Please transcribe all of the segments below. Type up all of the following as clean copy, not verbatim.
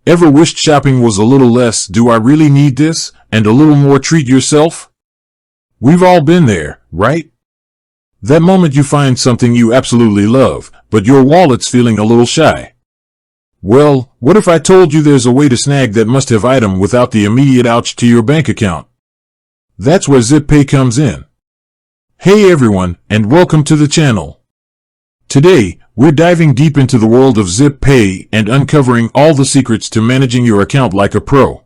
Ever wished shopping was a little less "do I really need this?" and a little more "treat yourself"? We've all been there, right? That moment you find something you absolutely love, but your wallet's feeling a little shy. Well, what if I told you there's a way to snag that must-have item without the immediate ouch to your bank account? That's where ZipPay comes in. Hey everyone, and welcome to the channel. Today, we're diving deep into the world of ZipPay and uncovering all the secrets to managing your account like a pro.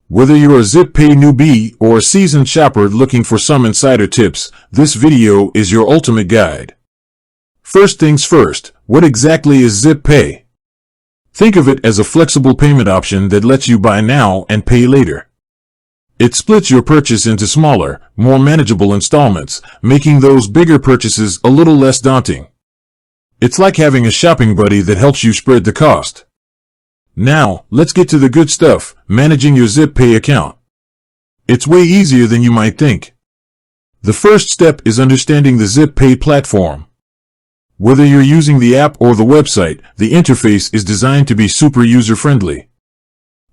Whether you're a ZipPay newbie or a seasoned shopper looking for some insider tips, this video is your ultimate guide. First things first, what exactly is ZipPay? Think of it as a flexible payment option that lets you buy now and pay later. It splits your purchase into smaller, more manageable installments, making those bigger purchases a little less daunting. It's like having a shopping buddy that helps you spread the cost. Now, let's get to the good stuff, managing your ZipPay account. It's way easier than you might think. The first step is understanding the ZipPay platform. Whether you're using the app or the website, the interface is designed to be super user-friendly.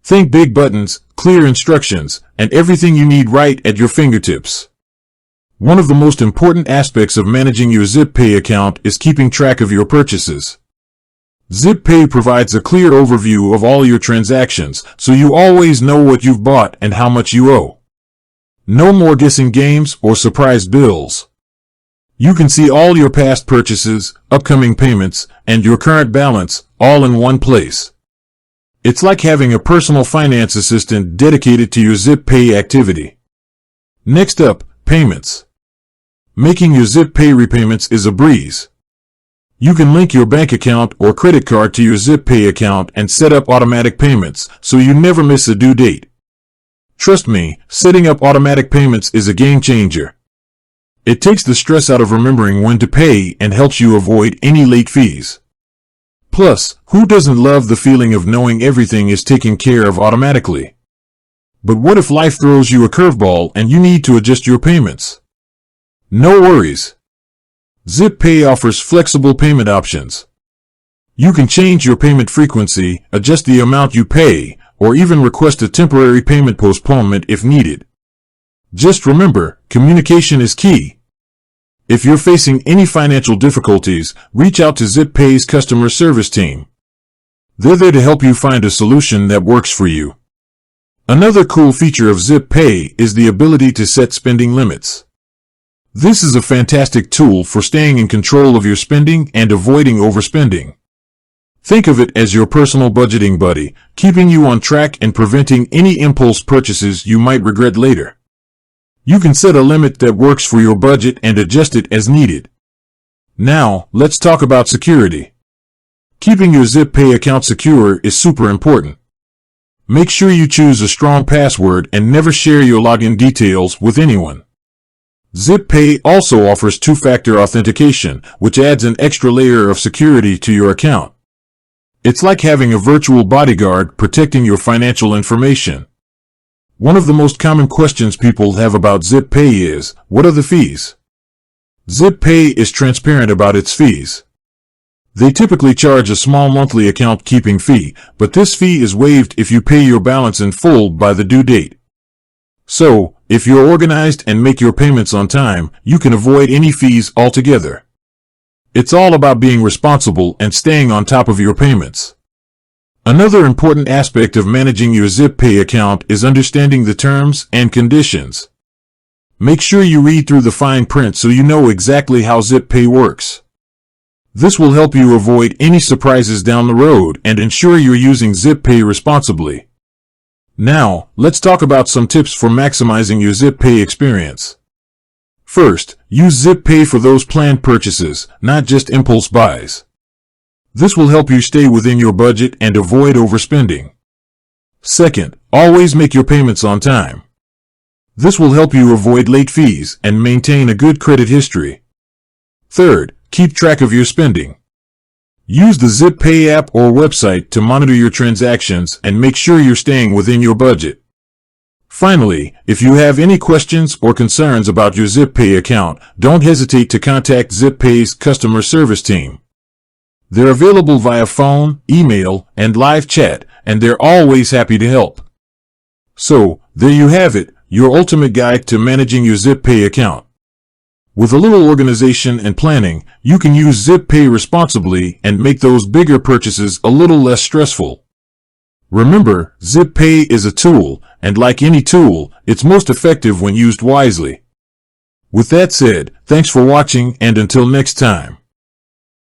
Think big buttons, clear instructions, and everything you need right at your fingertips. One of the most important aspects of managing your ZipPay account is keeping track of your purchases. ZipPay provides a clear overview of all your transactions, so you always know what you've bought and how much you owe. No more guessing games or surprise bills. You can see all your past purchases, upcoming payments, and your current balance, all in one place. It's like having a personal finance assistant dedicated to your ZipPay activity. Next up, payments. Making your ZipPay repayments is a breeze. You can link your bank account or credit card to your ZipPay account and set up automatic payments, so you never miss a due date. Trust me, setting up automatic payments is a game changer. It takes the stress out of remembering when to pay and helps you avoid any late fees. Plus, who doesn't love the feeling of knowing everything is taken care of automatically? But what if life throws you a curveball and you need to adjust your payments? No worries. ZipPay offers flexible payment options. You can change your payment frequency, adjust the amount you pay, or even request a temporary payment postponement if needed. Just remember, communication is key. If you're facing any financial difficulties, reach out to ZipPay's customer service team. They're there to help you find a solution that works for you. Another cool feature of ZipPay is the ability to set spending limits. This is a fantastic tool for staying in control of your spending and avoiding overspending. Think of it as your personal budgeting buddy, keeping you on track and preventing any impulse purchases you might regret later. You can set a limit that works for your budget and adjust it as needed. Now, let's talk about security. Keeping your ZipPay account secure is super important. Make sure you choose a strong password and never share your login details with anyone. ZipPay also offers two-factor authentication, which adds an extra layer of security to your account. It's like having a virtual bodyguard protecting your financial information. One of the most common questions people have about ZipPay is, what are the fees? ZipPay is transparent about its fees. They typically charge a small monthly account keeping fee, but this fee is waived if you pay your balance in full by the due date. So, if you're organized and make your payments on time, you can avoid any fees altogether. It's all about being responsible and staying on top of your payments. Another important aspect of managing your ZipPay account is understanding the terms and conditions. Make sure you read through the fine print so you know exactly how ZipPay works. This will help you avoid any surprises down the road and ensure you're using ZipPay responsibly. Now, let's talk about some tips for maximizing your ZipPay experience. First, use ZipPay for those planned purchases, not just impulse buys. This will help you stay within your budget and avoid overspending. Second, always make your payments on time. This will help you avoid late fees and maintain a good credit history. Third, keep track of your spending. Use the ZipPay app or website to monitor your transactions and make sure you're staying within your budget. Finally, if you have any questions or concerns about your ZipPay account, don't hesitate to contact ZipPay's customer service team. They're available via phone, email, and live chat, and they're always happy to help. So, there you have it, your ultimate guide to managing your ZipPay account. With a little organization and planning, you can use ZipPay responsibly and make those bigger purchases a little less stressful. Remember, ZipPay is a tool, and like any tool, it's most effective when used wisely. With that said, thanks for watching, and until next time.